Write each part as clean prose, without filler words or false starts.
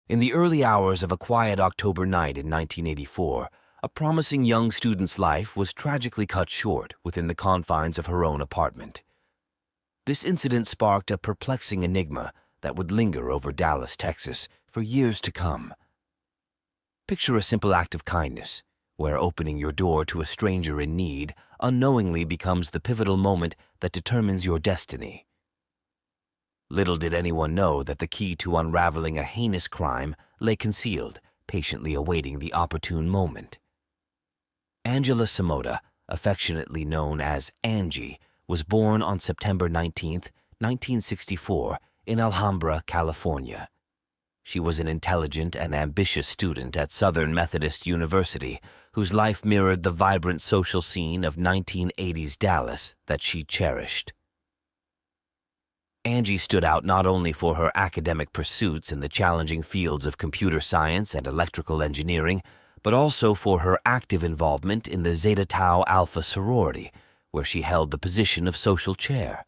In the early hours of a quiet October night in 1984, a promising young student's life was tragically cut short within the confines of her own apartment. This incident sparked a perplexing enigma that would linger over Dallas, Texas, for years to come. Picture a simple act of kindness, where opening your door to a stranger in need unknowingly becomes the pivotal moment that determines your destiny. Little did anyone know that the key to unraveling a heinous crime lay concealed, patiently awaiting the opportune moment. Angela Samota, affectionately known as Angie, was born on September 19, 1964, in Alhambra, California. She was an intelligent and ambitious student at Southern Methodist University, whose life mirrored the vibrant social scene of 1980s Dallas that she cherished. Angie stood out not only for her academic pursuits in the challenging fields of computer science and electrical engineering, but also for her active involvement in the Zeta Tau Alpha sorority, where she held the position of social chair.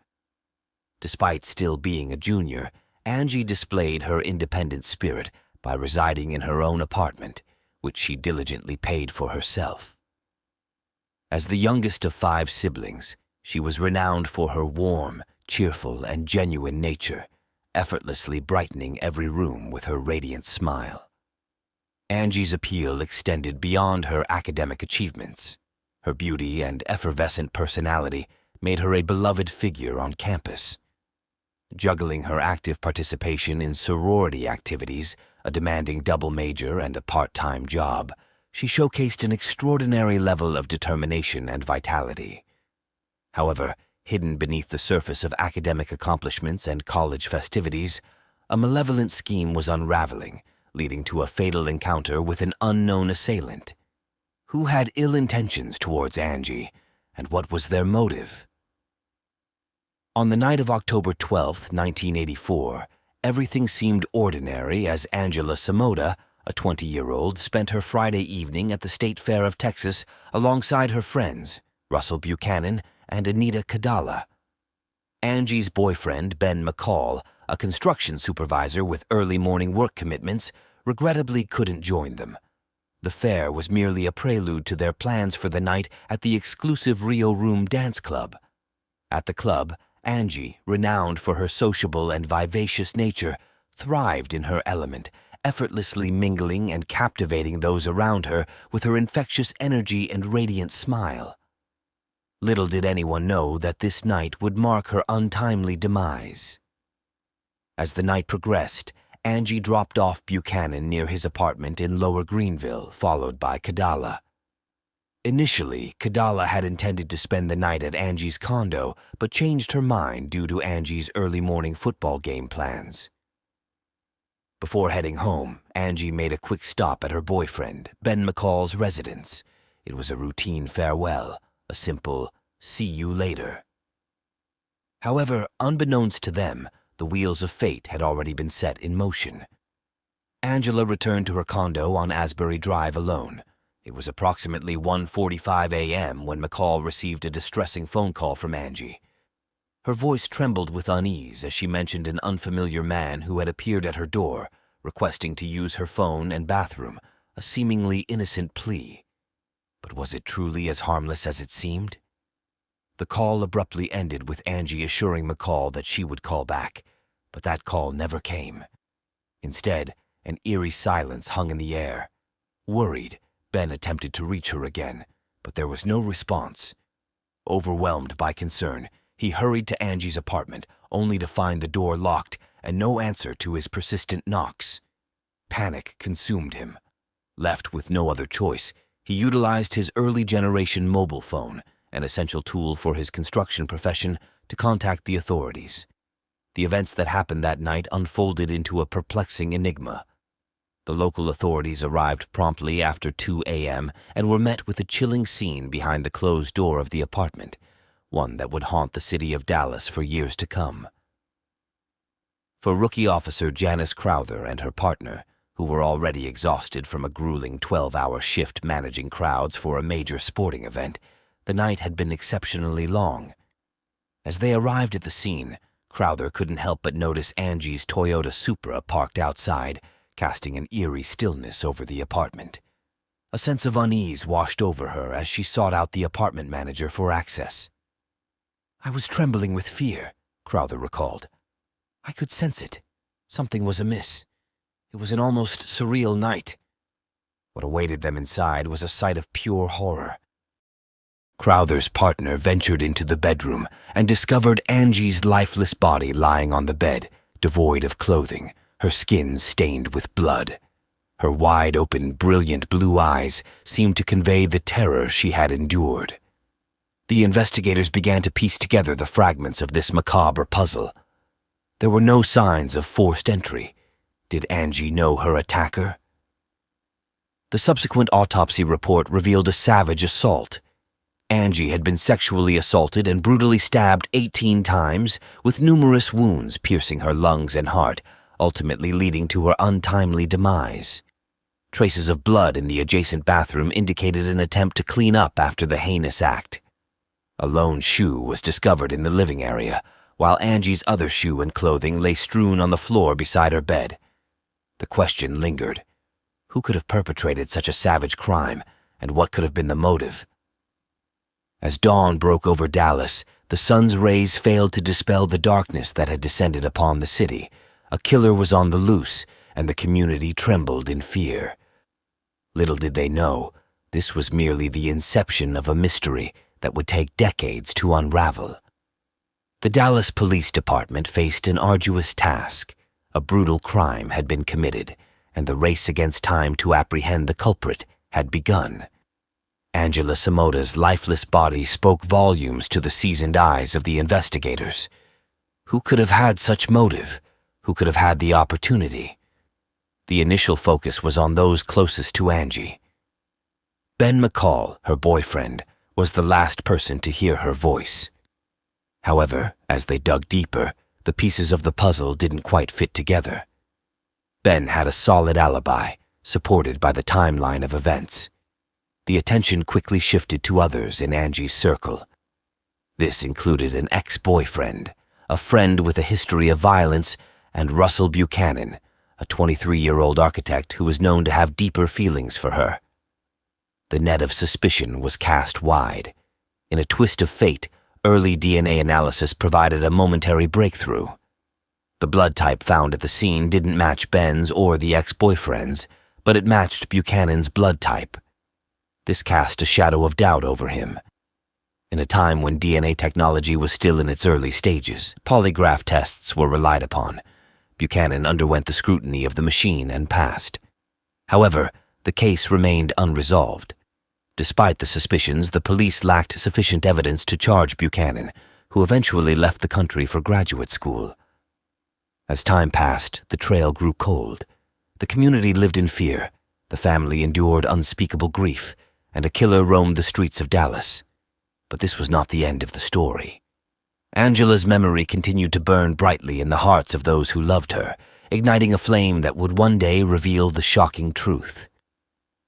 Despite still being a junior, Angie displayed her independent spirit by residing in her own apartment, which she diligently paid for herself. As the youngest of 5 siblings, she was renowned for her warm, cheerful, and genuine nature, effortlessly brightening every room with her radiant smile. Angie's appeal extended beyond her academic achievements. Her beauty and effervescent personality made her a beloved figure on campus. Juggling her active participation in sorority activities, a demanding double major, and a part-time job, she showcased an extraordinary level of determination and vitality. However, hidden beneath the surface of academic accomplishments and college festivities, a malevolent scheme was unraveling, leading to a fatal encounter with an unknown assailant. Who had ill intentions towards Angie, and what was their motive? On the night of October 12, 1984, everything seemed ordinary as Angela Samota, a 20-year-old, spent her Friday evening at the State Fair of Texas alongside her friends, Russell Buchanan and Anita Kadala. Angie's boyfriend, Ben McCall, a construction supervisor with early morning work commitments, regrettably couldn't join them. The fair was merely a prelude to their plans for the night at the exclusive Rio Room Dance Club. At the club, Angie, renowned for her sociable and vivacious nature, thrived in her element, effortlessly mingling and captivating those around her with her infectious energy and radiant smile. Little did anyone know that this night would mark her untimely demise. As the night progressed, Angie dropped off Buchanan near his apartment in Lower Greenville, followed by Kadala. Initially, Kadala had intended to spend the night at Angie's condo, but changed her mind due to Angie's early morning football game plans. Before heading home, Angie made a quick stop at her boyfriend, Ben McCall's residence. It was a routine farewell, a simple, "see you later." However, unbeknownst to them, the wheels of fate had already been set in motion. Angela returned to her condo on Asbury Drive alone. It was approximately 1:45 a.m. when McCall received a distressing phone call from Angie. Her voice trembled with unease as she mentioned an unfamiliar man who had appeared at her door, requesting to use her phone and bathroom, a seemingly innocent plea. But was it truly as harmless as it seemed? The call abruptly ended with Angie assuring McCall that she would call back, but that call never came. Instead, an eerie silence hung in the air. Worried, Ben attempted to reach her again, but there was no response. Overwhelmed by concern, he hurried to Angie's apartment, only to find the door locked and no answer to his persistent knocks. Panic consumed him. Left with no other choice, he utilized his early-generation mobile phone, an essential tool for his construction profession, to contact the authorities. The events that happened that night unfolded into a perplexing enigma. The local authorities arrived promptly after 2 a.m. and were met with a chilling scene behind the closed door of the apartment, one that would haunt the city of Dallas for years to come. For Rookie Officer Janice Crowther and her partner, who were already exhausted from a grueling 12-hour shift managing crowds for a major sporting event, the night had been exceptionally long. As they arrived at the scene, Crowther couldn't help but notice Angie's Toyota Supra parked outside, casting an eerie stillness over the apartment. A sense of unease washed over her as she sought out the apartment manager for access. "I was trembling with fear," Crowther recalled. "I could sense it. Something was amiss. It was an almost surreal night." What awaited them inside was a sight of pure horror. Crowther's partner ventured into the bedroom and discovered Angie's lifeless body lying on the bed, devoid of clothing, her skin stained with blood. Her wide-open, brilliant blue eyes seemed to convey the terror she had endured. The investigators began to piece together the fragments of this macabre puzzle. There were no signs of forced entry. Did Angie know her attacker? The subsequent autopsy report revealed a savage assault. Angie had been sexually assaulted and brutally stabbed 18 times, with numerous wounds piercing her lungs and heart, ultimately leading to her untimely demise. Traces of blood in the adjacent bathroom indicated an attempt to clean up after the heinous act. A lone shoe was discovered in the living area, while Angie's other shoe and clothing lay strewn on the floor beside her bed. The question lingered. Who could have perpetrated such a savage crime, and what could have been the motive? As dawn broke over Dallas, the sun's rays failed to dispel the darkness that had descended upon the city. A killer was on the loose, and the community trembled in fear. Little did they know, this was merely the inception of a mystery that would take decades to unravel. The Dallas Police Department faced an arduous task. A brutal crime had been committed, and the race against time to apprehend the culprit had begun. Angela Samota's lifeless body spoke volumes to the seasoned eyes of the investigators. Who could have had such motive? Who could have had the opportunity? The initial focus was on those closest to Angie. Ben McCall, her boyfriend, was the last person to hear her voice. However, as they dug deeper, the pieces of the puzzle didn't quite fit together. Ben had a solid alibi, supported by the timeline of events. The attention quickly shifted to others in Angie's circle. This included an ex-boyfriend, a friend with a history of violence, and Russell Buchanan, a 23-year-old architect who was known to have deeper feelings for her. The net of suspicion was cast wide. In a twist of fate, early DNA analysis provided a momentary breakthrough. The blood type found at the scene didn't match Ben's or the ex-boyfriend's, but it matched Buchanan's blood type. This cast a shadow of doubt over him. In a time when DNA technology was still in its early stages, polygraph tests were relied upon. Buchanan underwent the scrutiny of the machine and passed. However, the case remained unresolved. Despite the suspicions, the police lacked sufficient evidence to charge Buchanan, who eventually left the country for graduate school. As time passed, the trail grew cold. The community lived in fear, the family endured unspeakable grief, and a killer roamed the streets of Dallas. But this was not the end of the story. Angela's memory continued to burn brightly in the hearts of those who loved her, igniting a flame that would one day reveal the shocking truth.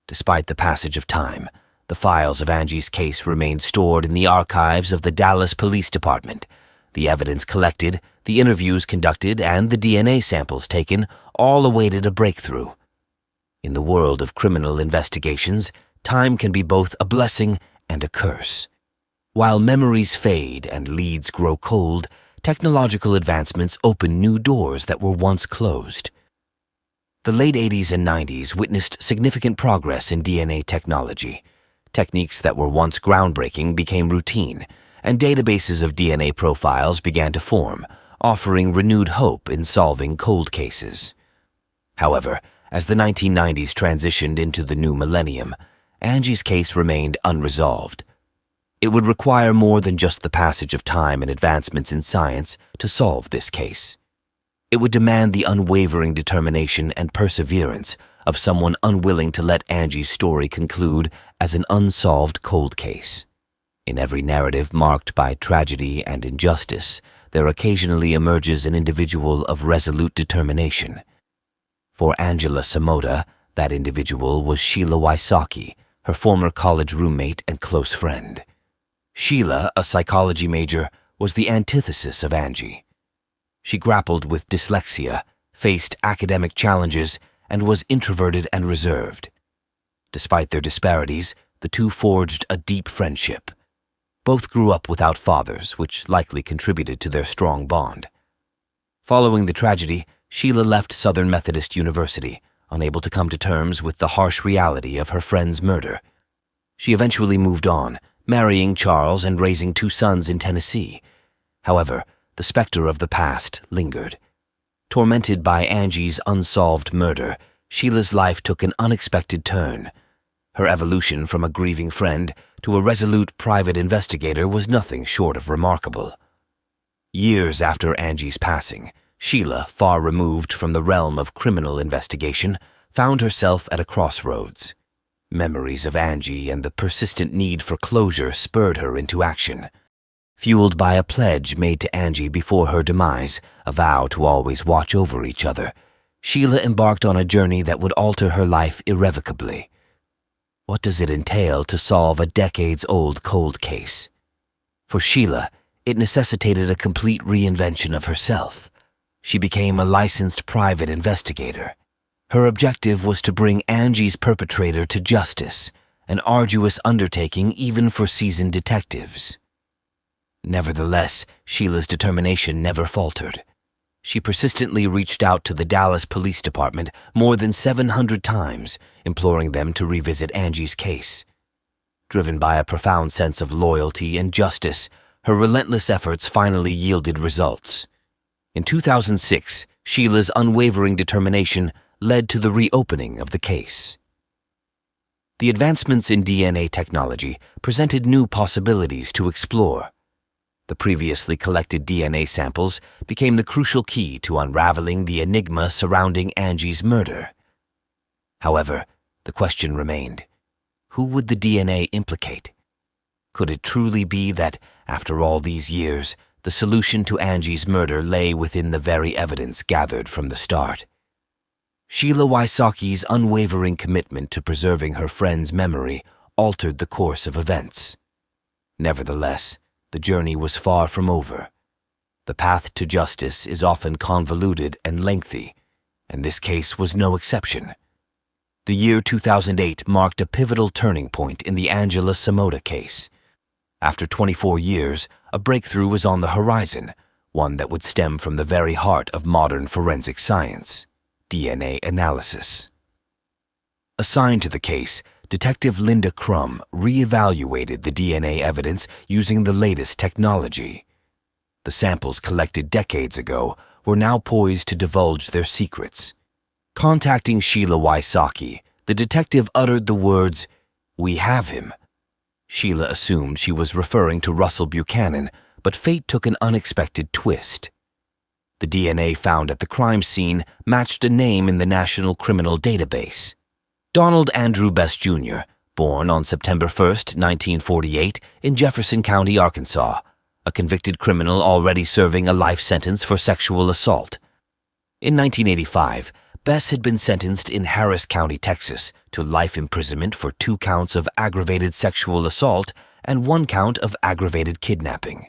Despite the passage of time, the files of Angie's case remained stored in the archives of the Dallas Police Department. The evidence collected, the interviews conducted, and the DNA samples taken all awaited a breakthrough. In the world of criminal investigations, time can be both a blessing and a curse. While memories fade and leads grow cold, technological advancements open new doors that were once closed. The late 80s and 90s witnessed significant progress in DNA technology. Techniques that were once groundbreaking became routine, and databases of DNA profiles began to form, offering renewed hope in solving cold cases. However, as the 1990s transitioned into the new millennium, Angie's case remained unresolved. It would require more than just the passage of time and advancements in science to solve this case. It would demand the unwavering determination and perseverance of someone unwilling to let Angie's story conclude as an unsolved cold case. In every narrative marked by tragedy and injustice, there occasionally emerges an individual of resolute determination. For Angela Samota, that individual was Sheila Wysocki, her former college roommate and close friend. Sheila, a psychology major, was the antithesis of Angie. She grappled with dyslexia, faced academic challenges, and was introverted and reserved. Despite their disparities, the two forged a deep friendship. Both grew up without fathers, which likely contributed to their strong bond. Following the tragedy, Sheila left Southern Methodist University, unable to come to terms with the harsh reality of her friend's murder. She eventually moved on, marrying Charles and raising 2 sons in Tennessee. However, the specter of the past lingered. Tormented by Angie's unsolved murder, Sheila's life took an unexpected turn. Her evolution from a grieving friend to a resolute private investigator was nothing short of remarkable. Years after Angie's passing, Sheila, far removed from the realm of criminal investigation, found herself at a crossroads. Memories of Angie and the persistent need for closure spurred her into action. Fueled by a pledge made to Angie before her demise, a vow to always watch over each other, Sheila embarked on a journey that would alter her life irrevocably. What does it entail to solve a decades-old cold case? For Sheila, it necessitated a complete reinvention of herself. She became a licensed private investigator. Her objective was to bring Angie's perpetrator to justice, an arduous undertaking even for seasoned detectives. Nevertheless, Sheila's determination never faltered. She persistently reached out to the Dallas Police Department more than 700 times, imploring them to revisit Angie's case. Driven by a profound sense of loyalty and justice, her relentless efforts finally yielded results. In 2006, Sheila's unwavering determination led to the reopening of the case. The advancements in DNA technology presented new possibilities to explore. The previously collected DNA samples became the crucial key to unraveling the enigma surrounding Angie's murder. However, the question remained: who would the DNA implicate? Could it truly be that, after all these years, the solution to Angie's murder lay within the very evidence gathered from the start? Sheila Wysocki's unwavering commitment to preserving her friend's memory altered the course of events. Nevertheless, the journey was far from over. The path to justice is often convoluted and lengthy, and this case was no exception. The year 2008 marked a pivotal turning point in the Angela Samota case. After 24 years, a breakthrough was on the horizon, one that would stem from the very heart of modern forensic science: DNA analysis. Assigned to the case, Detective Linda Crum re-evaluated the DNA evidence using the latest technology. The samples collected decades ago were now poised to divulge their secrets. Contacting Sheila Wysocki, the detective uttered the words, "We have him." Sheila assumed she was referring to Russell Buchanan, but fate took an unexpected twist. The DNA found at the crime scene matched a name in the National Criminal Database. Donald Andrew Bess Jr., born on September 1, 1948, in Jefferson County, Arkansas, a convicted criminal already serving a life sentence for sexual assault. In 1985, Bess had been sentenced in Harris County, Texas, to life imprisonment for 2 counts of aggravated sexual assault and 1 count of aggravated kidnapping.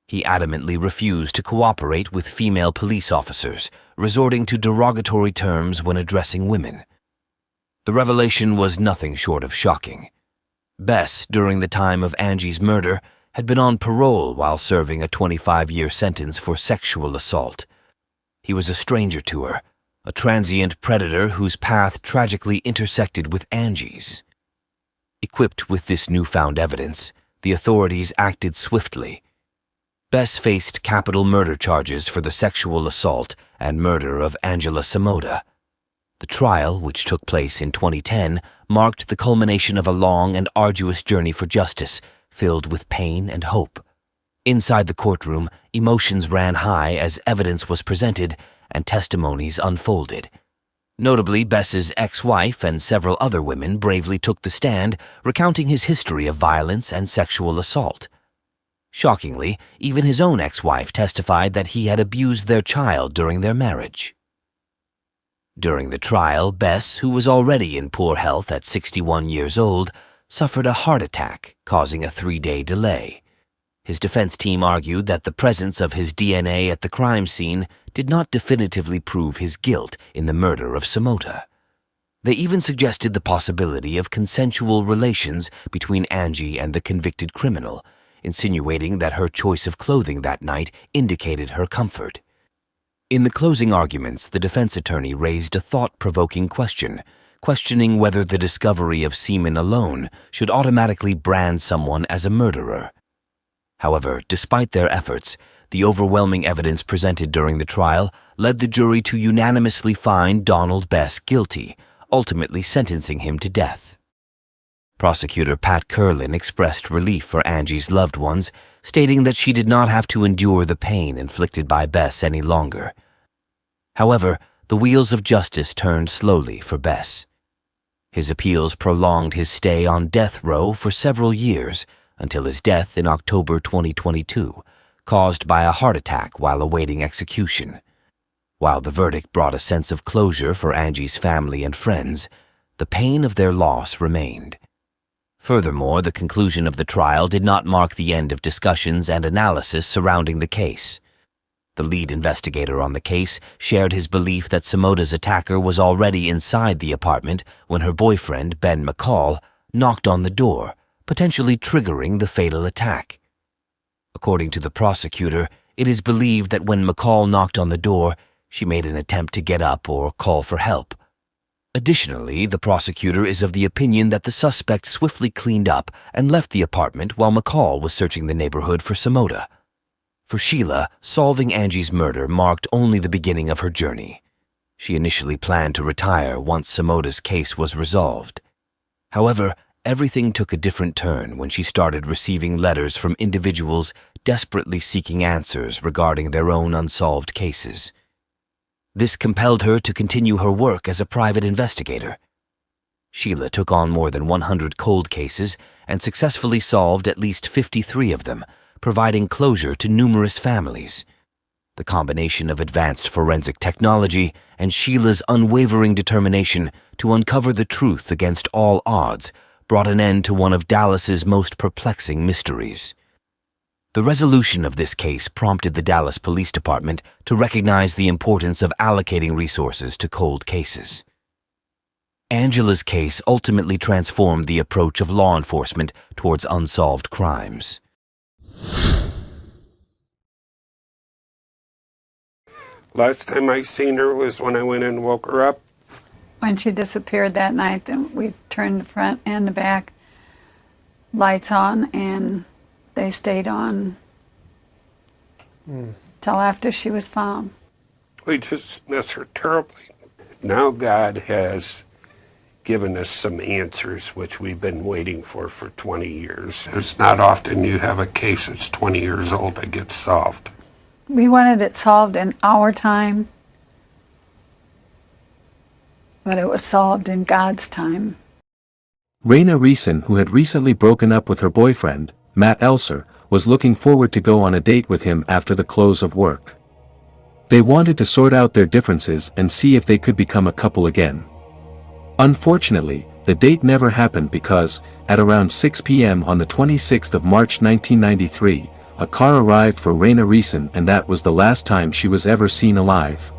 He adamantly refused to cooperate with female police officers, resorting to derogatory terms when addressing women. The revelation was nothing short of shocking. Bess, during the time of Angie's murder, had been on parole while serving a 25-year sentence for sexual assault. He was a stranger to her, a transient predator whose path tragically intersected with Angie's. Equipped with this newfound evidence, the authorities acted swiftly. Bess faced capital murder charges for the sexual assault and murder of Angela Samota. The trial, which took place in 2010, marked the culmination of a long and arduous journey for justice, filled with pain and hope. Inside the courtroom, emotions ran high as evidence was presented and testimonies unfolded. Notably, Bess's ex-wife and several other women bravely took the stand, recounting his history of violence and sexual assault. Shockingly, even his own ex-wife testified that he had abused their child during their marriage. During the trial, Bess, who was already in poor health at 61 years old, suffered a heart attack, causing a 3-day delay. His defense team argued that the presence of his DNA at the crime scene did not definitively prove his guilt in the murder of Samota. They even suggested the possibility of consensual relations between Angie and the convicted criminal, insinuating that her choice of clothing that night indicated her comfort. In the closing arguments, the defense attorney raised a thought-provoking question, questioning whether the discovery of semen alone should automatically brand someone as a murderer. However, despite their efforts, the overwhelming evidence presented during the trial led the jury to unanimously find Donald Bess guilty, ultimately sentencing him to death. Prosecutor Pat Curlin expressed relief for Angie's loved ones, stating that she did not have to endure the pain inflicted by Bess any longer. However, the wheels of justice turned slowly for Bess. His appeals prolonged his stay on death row for several years until his death in October 2022, caused by a heart attack while awaiting execution. While the verdict brought a sense of closure for Angie's family and friends, the pain of their loss remained. Furthermore, the conclusion of the trial did not mark the end of discussions and analysis surrounding the case. The lead investigator on the case shared his belief that Samota's attacker was already inside the apartment when her boyfriend, Ben McCall, knocked on the door, potentially triggering the fatal attack. According to the prosecutor, it is believed that when McCall knocked on the door, she made an attempt to get up or call for help. Additionally, the prosecutor is of the opinion that the suspect swiftly cleaned up and left the apartment while McCall was searching the neighborhood for Samota. For Sheila, solving Angie's murder marked only the beginning of her journey. She initially planned to retire once Samota's case was resolved. However, everything took a different turn when she started receiving letters from individuals desperately seeking answers regarding their own unsolved cases. This compelled her to continue her work as a private investigator. Sheila took on more than 100 cold cases and successfully solved at least 53 of them, providing closure to numerous families. The combination of advanced forensic technology and Sheila's unwavering determination to uncover the truth against all odds brought an end to one of Dallas's most perplexing mysteries. The resolution of this case prompted the Dallas Police Department to recognize the importance of allocating resources to cold cases. Angela's case ultimately transformed the approach of law enforcement towards unsolved crimes. Last time I seen her was when I went and woke her up. When she disappeared that night, then we turned the front and the back lights on, and they stayed on till after she was found. We just miss her terribly. Now God has given us some answers which we've been waiting for 20 years. It's not often you have a case that's 20 years old that gets solved. We wanted it solved in our time, but it was solved in God's time. Raina Reon, who had recently broken up with her boyfriend, Matt Elser, was looking forward to go on a date with him after the close of work. They wanted to sort out their differences and see if they could become a couple again. Unfortunately, the date never happened because, at around 6 p.m. on the 26th of March 1993, a car arrived for Raina Reon, and that was the last time she was ever seen alive.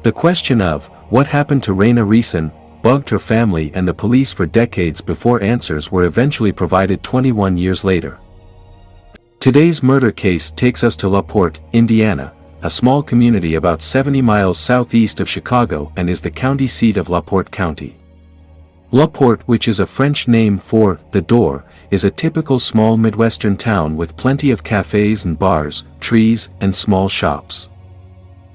The question of, what happened to Raina Reon, bugged her family and the police for decades before answers were eventually provided 21 years later. Today's murder case takes us to LaPorte, Indiana, a small community about 70 miles southeast of Chicago and is the county seat of LaPorte County. LaPorte, which is a French name for the door, is a typical small Midwestern town with plenty of cafes and bars, trees, and small shops.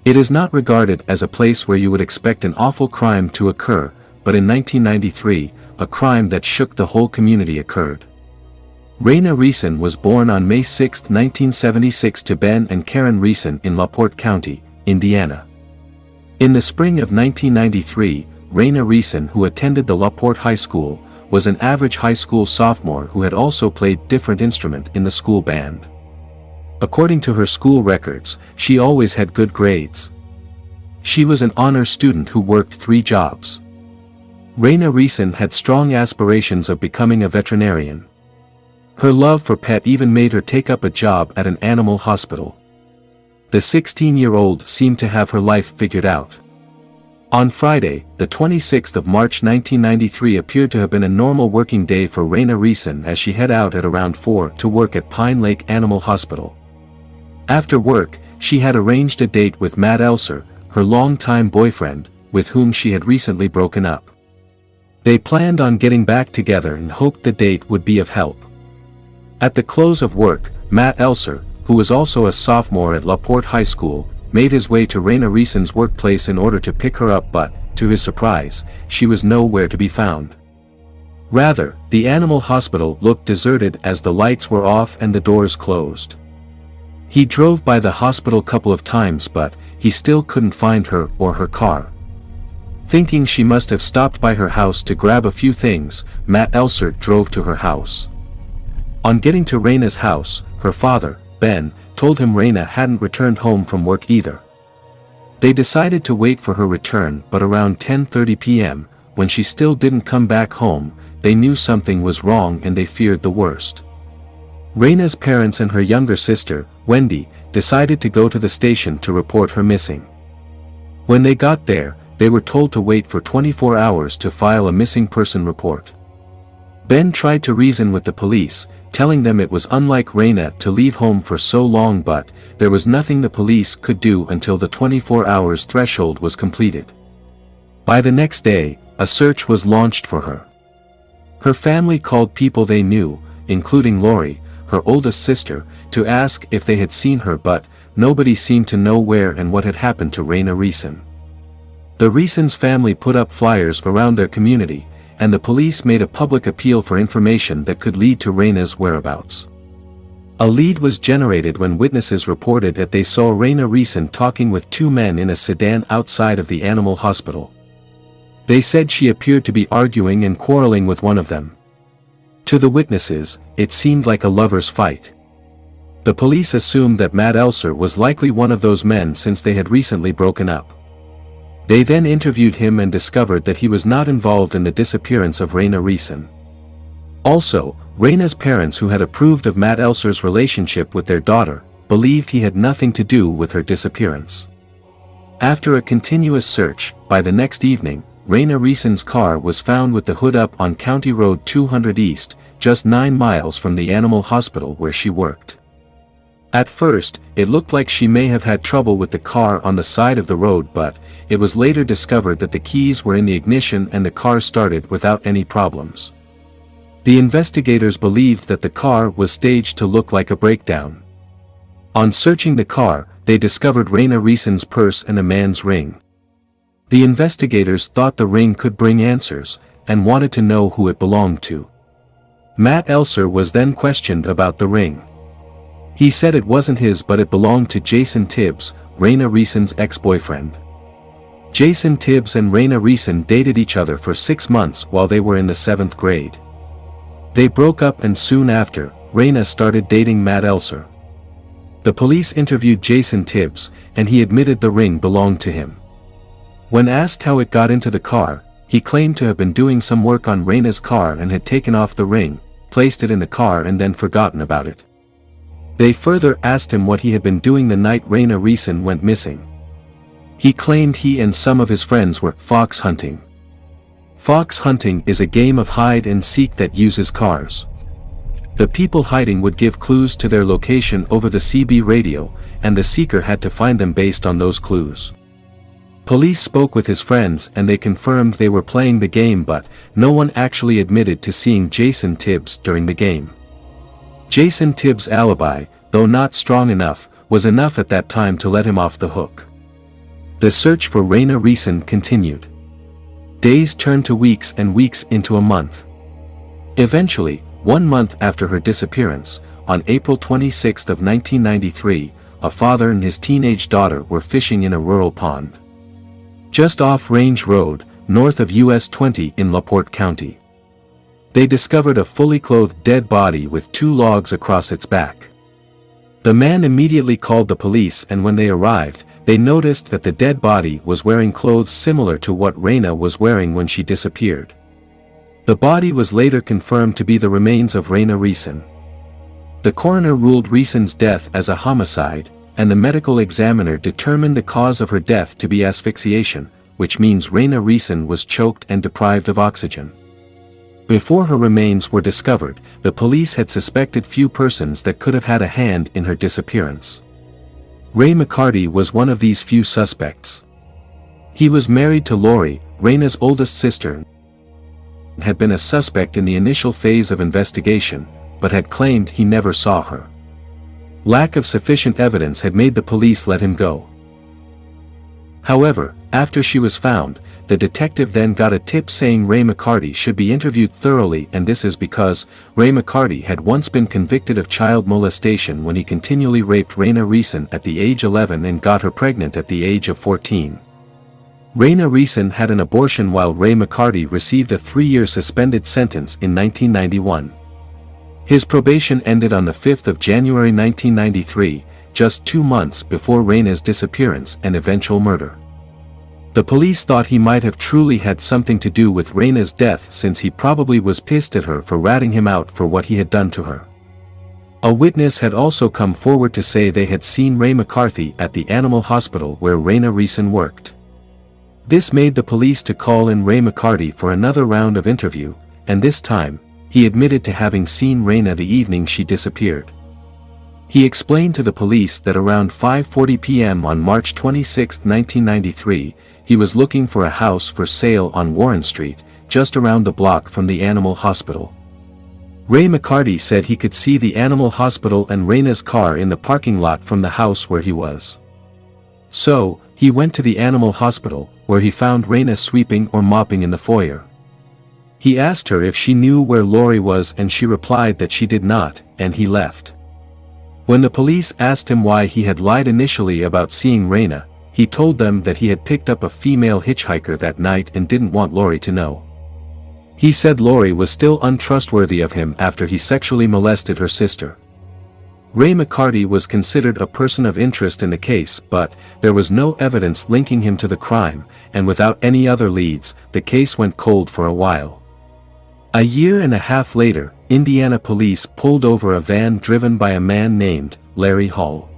It is not regarded as a place where you would expect an awful crime to occur, but in 1993, a crime that shook the whole community occurred. Raina Reon was born on May 6, 1976 to Ben and Karen Reon in LaPorte County, Indiana. In the spring of 1993, Raina Reon, who attended the LaPorte High School, was an average high school sophomore who had also played different instrument in the school band. According to her school records, she always had good grades. She was an honor student who worked 3 jobs. Raina Reon had strong aspirations of becoming a veterinarian. Her love for pet even made her take up a job at an animal hospital. The 16-year-old seemed to have her life figured out. On Friday, the 26th of March 1993 appeared to have been a normal working day for Raina Reon as she head out at around 4 to work at Pine Lake Animal Hospital. After work, she had arranged a date with Matt Elser, her longtime boyfriend, with whom she had recently broken up. They planned on getting back together and hoped the date would be of help. At the close of work, Matt Elser, who was also a sophomore at LaPorte High School, made his way to Raina Reon's workplace in order to pick her up, but, to his surprise, she was nowhere to be found. Rather, the animal hospital looked deserted as the lights were off and the doors closed. He drove by the hospital a couple of times, but he still couldn't find her or her car. Thinking she must have stopped by her house to grab a few things, Matt Elser drove to her house. On getting to Raina's house, her father, Ben, told him Raina hadn't returned home from work either. They decided to wait for her return, but around 10:30 p.m., when she still didn't come back home, they knew something was wrong and they feared the worst. Raina's parents and her younger sister, Wendy, decided to go to the station to report her missing. When they got there, they were told to wait for 24 hours to file a missing person report. Ben tried to reason with the police, telling them it was unlike Raina to leave home for so long, but there was nothing the police could do until the 24 hours threshold was completed. By the next day, a search was launched for her. Her family called people they knew, including Lori, her oldest sister, to ask if they had seen her, but nobody seemed to know where and what had happened to Raina Reon. The Reon's family put up flyers around their community, and the police made a public appeal for information that could lead to Raina's whereabouts. A lead was generated when witnesses reported that they saw Raina Reon talking with two men in a sedan outside of the animal hospital. They said she appeared to be arguing and quarreling with one of them. To the witnesses, it seemed like a lover's fight. The police assumed that Matt Elser was likely one of those men since they had recently broken up. They then interviewed him and discovered that he was not involved in the disappearance of Raina Reon. Also, Raina's parents, who had approved of Matt Elser's relationship with their daughter, believed he had nothing to do with her disappearance. After a continuous search, by the next evening, Raina Reon's car was found with the hood up on County Road 200 East, just 9 miles from the animal hospital where she worked. At first, it looked like she may have had trouble with the car on the side of the road, but it was later discovered that the keys were in the ignition and the car started without any problems. The investigators believed that the car was staged to look like a breakdown. On searching the car, they discovered Raina Reon's purse and a man's ring. The investigators thought the ring could bring answers, and wanted to know who it belonged to. Matt Elser was then questioned about the ring. He said it wasn't his, but it belonged to Jason Tibbs, Raina Reon's ex-boyfriend. Jason Tibbs and Raina Reon dated each other for 6 months while they were in the 7th grade. They broke up, and soon after, Raina started dating Matt Elser. The police interviewed Jason Tibbs, and he admitted the ring belonged to him. When asked how it got into the car, he claimed to have been doing some work on Raina's car and had taken off the ring, placed it in the car and then forgotten about it. They further asked him what he had been doing the night Raina Reon went missing. He claimed he and some of his friends were fox hunting. Fox hunting is a game of hide and seek that uses cars. The people hiding would give clues to their location over the CB radio, and the seeker had to find them based on those clues. Police spoke with his friends and they confirmed they were playing the game, but no one actually admitted to seeing Jason Tibbs during the game. Jason Tibbs' alibi, though not strong enough, was enough at that time to let him off the hook. The search for Raina Reon continued. Days turned to weeks and weeks into a month. Eventually, 1 month after her disappearance, on April 26 of 1993, a father and his teenage daughter were fishing in a rural pond just off Range Road, north of US 20 in LaPorte County. They discovered a fully clothed dead body with 2 logs across its back. The man immediately called the police, and when they arrived, they noticed that the dead body was wearing clothes similar to what Raina was wearing when she disappeared. The body was later confirmed to be the remains of Raina Reon. The coroner ruled Reeson's death as a homicide, and the medical examiner determined the cause of her death to be asphyxiation, which means Raina Reon was choked and deprived of oxygen. Before her remains were discovered, the police had suspected few persons that could have had a hand in her disappearance. Ray McCarty was one of these few suspects. He was married to Lori, Raina's oldest sister, and had been a suspect in the initial phase of investigation, but had claimed he never saw her. Lack of sufficient evidence had made the police let him go. However, after she was found, the detective then got a tip saying Ray McCarty should be interviewed thoroughly, and this is because Ray McCarty had once been convicted of child molestation when he continually raped Raina Reon at the age 11 and got her pregnant at the age of 14. Raina Reon had an abortion while Ray McCarty received a 3-year suspended sentence in 1991. His probation ended on the 5th of January 1993, just 2 months before Raina's disappearance and eventual murder. The police thought he might have truly had something to do with Raina's death, since he probably was pissed at her for ratting him out for what he had done to her. A witness had also come forward to say they had seen Ray McCarthy at the animal hospital where Raina Reon worked. This made the police to call in Ray McCarty for another round of interview, and this time, he admitted to having seen Raina the evening she disappeared. He explained to the police that around 5:40 p.m. on March 26, 1993, he was looking for a house for sale on Warren Street, just around the block from the animal hospital. Ray McCarty said he could see the animal hospital and Raina's car in the parking lot from the house where he was. So, he went to the animal hospital, where he found Raina sweeping or mopping in the foyer. He asked her if she knew where Lori was, and she replied that she did not, and he left. When the police asked him why he had lied initially about seeing Raina, he told them that he had picked up a female hitchhiker that night and didn't want Lori to know. He said Lori was still untrustworthy of him after he sexually molested her sister. Ray McCarty was considered a person of interest in the case, but there was no evidence linking him to the crime, and without any other leads, the case went cold for a while. A year and a half later, Indiana police pulled over a van driven by a man named Larry Hall.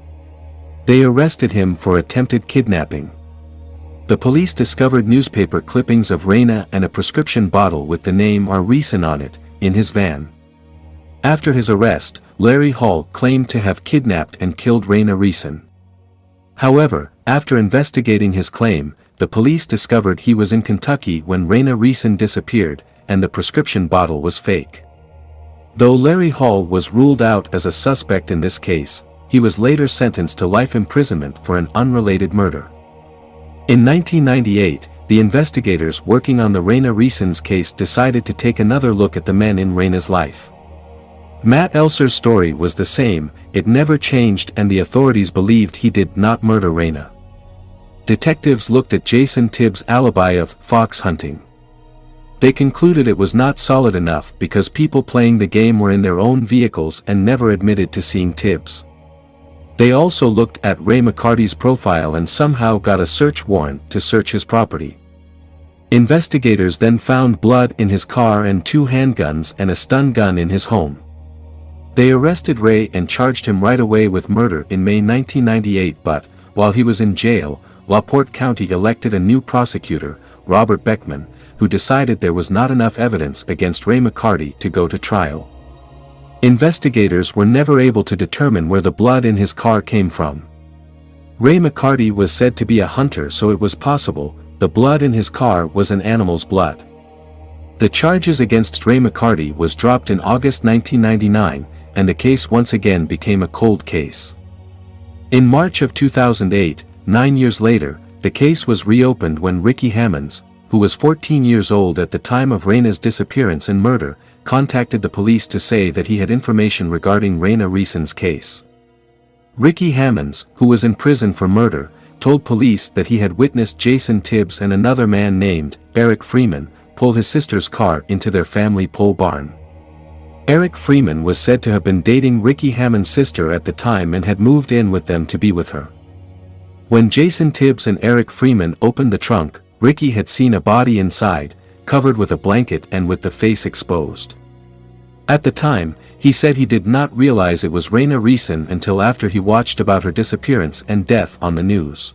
They arrested him for attempted kidnapping. The police discovered newspaper clippings of Raina and a prescription bottle with the name R. Reon on it, in his van. After his arrest, Larry Hall claimed to have kidnapped and killed Raina Reon. However, after investigating his claim, the police discovered he was in Kentucky when Raina Reon disappeared, and the prescription bottle was fake. Though Larry Hall was ruled out as a suspect in this case, he was later sentenced to life imprisonment for an unrelated murder. In 1998, the investigators working on the Raina Reon's case decided to take another look at the men in Raina's life. Matt Elser's story was the same, it never changed, and the authorities believed he did not murder Raina. Detectives looked at Jason Tibbs' alibi of fox hunting. They concluded it was not solid enough because people playing the game were in their own vehicles and never admitted to seeing Tibbs. They also looked at Ray McCarty's profile and somehow got a search warrant to search his property. Investigators then found blood in his car and 2 handguns and a stun gun in his home. They arrested Ray and charged him right away with murder in May 1998, but, while he was in jail, LaPorte County elected a new prosecutor, Robert Beckman, who decided there was not enough evidence against Ray McCarty to go to trial. Investigators were never able to determine where the blood in his car came from. Ray McCarty was said to be a hunter, so it was possible the blood in his car was an animal's blood. The charges against Ray McCarty was dropped in August 1999, and the case once again became a cold case. In March of 2008, 9 years later, the case was reopened when Ricky Hammonds, who was 14 years old at the time of Raina's disappearance and murder, contacted the police to say that he had information regarding Raina Reon's case. Ricky Hammonds, who was in prison for murder, told police that he had witnessed Jason Tibbs and another man named Eric Freeman pull his sister's car into their family pole barn. Eric Freeman was said to have been dating Ricky Hammond's sister at the time and had moved in with them to be with her. When Jason Tibbs and Eric Freeman opened the trunk, Ricky had seen a body inside, covered with a blanket and with the face exposed. At the time, He said he did not realize it was Raina Reon until after he watched about her disappearance and death on the news.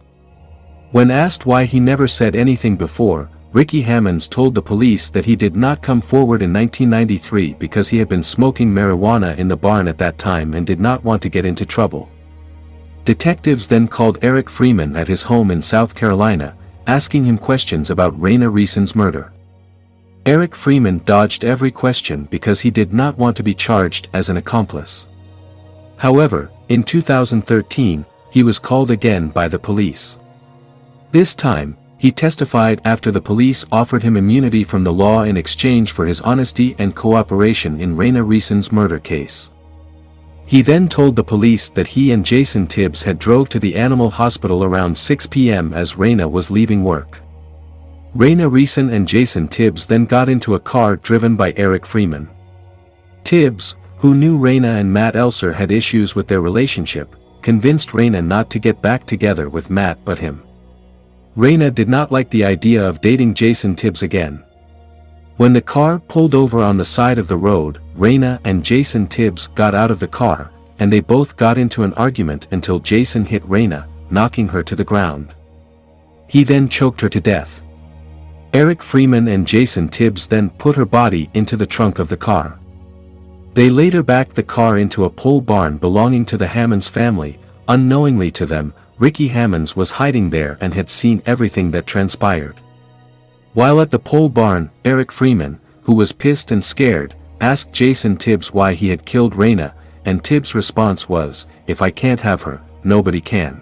When asked why he never said anything before, Ricky Hammonds told the police that he did not come forward in 1993 because he had been smoking marijuana in the barn at that time and did not want to get into trouble. Detectives then called Eric Freeman at his home in South Carolina, asking him questions about Raina Reon's murder. Eric Freeman dodged every question because he did not want to be charged as an accomplice. However, in 2013, he was called again by the police. This time, he testified after the police offered him immunity from the law in exchange for his honesty and cooperation in Raina Reon's murder case. He then told the police that he and Jason Tibbs had drove to the animal hospital around 6 p.m. as Raina was leaving work. Raina Reon and Jason Tibbs then got into a car driven by Eric Freeman. Tibbs, who knew Raina and Matt Elser had issues with their relationship, convinced Raina not to get back together with Matt but him. Raina did not like the idea of dating Jason Tibbs again. When the car pulled over on the side of the road, Raina and Jason Tibbs got out of the car, and they both got into an argument until Jason hit Raina, knocking her to the ground. He then choked her to death. Eric Freeman and Jason Tibbs then put her body into the trunk of the car. They later backed the car into a pole barn belonging to the Hammonds family. Unknowingly to them, Ricky Hammonds was hiding there and had seen everything that transpired. While at the pole barn, Eric Freeman, who was pissed and scared, asked Jason Tibbs why he had killed Raina, and Tibbs' response was, "If I can't have her, nobody can."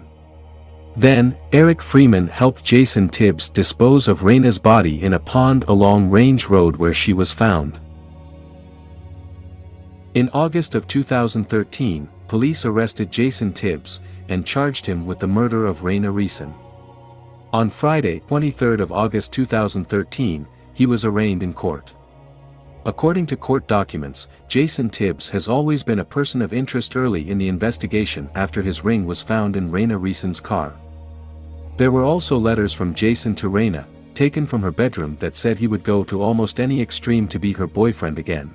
Then, Eric Freeman helped Jason Tibbs dispose of Raina's body in a pond along Range Road where she was found. In August of 2013, police arrested Jason Tibbs and charged him with the murder of Raina Reon. On Friday, 23rd of August 2013, he was arraigned in court. According to court documents, Jason Tibbs has always been a person of interest early in the investigation after his ring was found in Raina Reon's car. There were also letters from Jason to Raina, taken from her bedroom, that said he would go to almost any extreme to be her boyfriend again.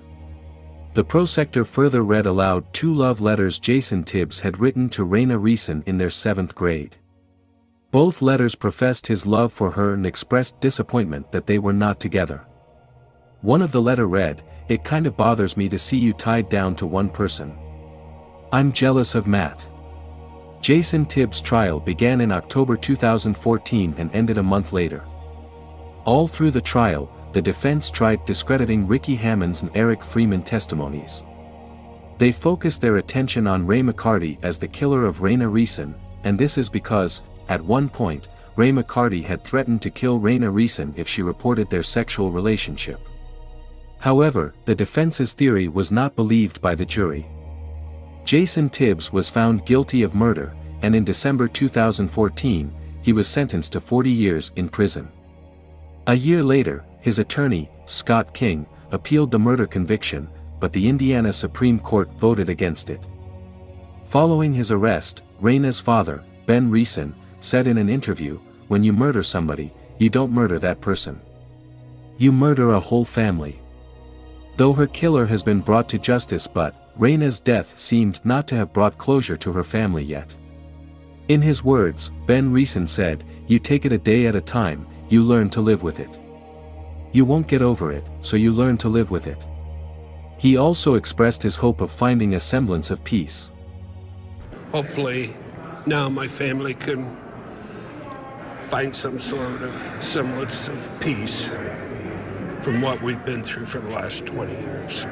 The prosector further read aloud 2 love letters Jason Tibbs had written to Raina Reon in their 7th grade. Both letters professed his love for her and expressed disappointment that they were not together. One of the letter read, "It kind of bothers me to see you tied down to one person. I'm jealous of Matt." Jason Tibbs' trial began in October 2014 and ended a month later. All through the trial, the defense tried discrediting Ricky Hammonds and Eric Freeman testimonies. They focused their attention on Ray McCarty as the killer of Raina Reon, and this is because, at one point, Ray McCarty had threatened to kill Raina Reon if she reported their sexual relationship. However, the defense's theory was not believed by the jury. Jason Tibbs was found guilty of murder, and in December 2014, he was sentenced to 40 years in prison. A year later, his attorney, Scott King, appealed the murder conviction, but the Indiana Supreme Court voted against it. Following his arrest, Raina's father, Ben Reon, said in an interview, "When you murder somebody, you don't murder that person. You murder a whole family." Though her killer has been brought to justice, but Raina's death seemed not to have brought closure to her family yet. In his words, Ben Reon said, "You take it a day at a time, you learn to live with it. You won't get over it, so you learn to live with it." He also expressed his hope of finding a semblance of peace. Hopefully, now my family can find some sort of semblance of peace from what we've been through for the last 20 years.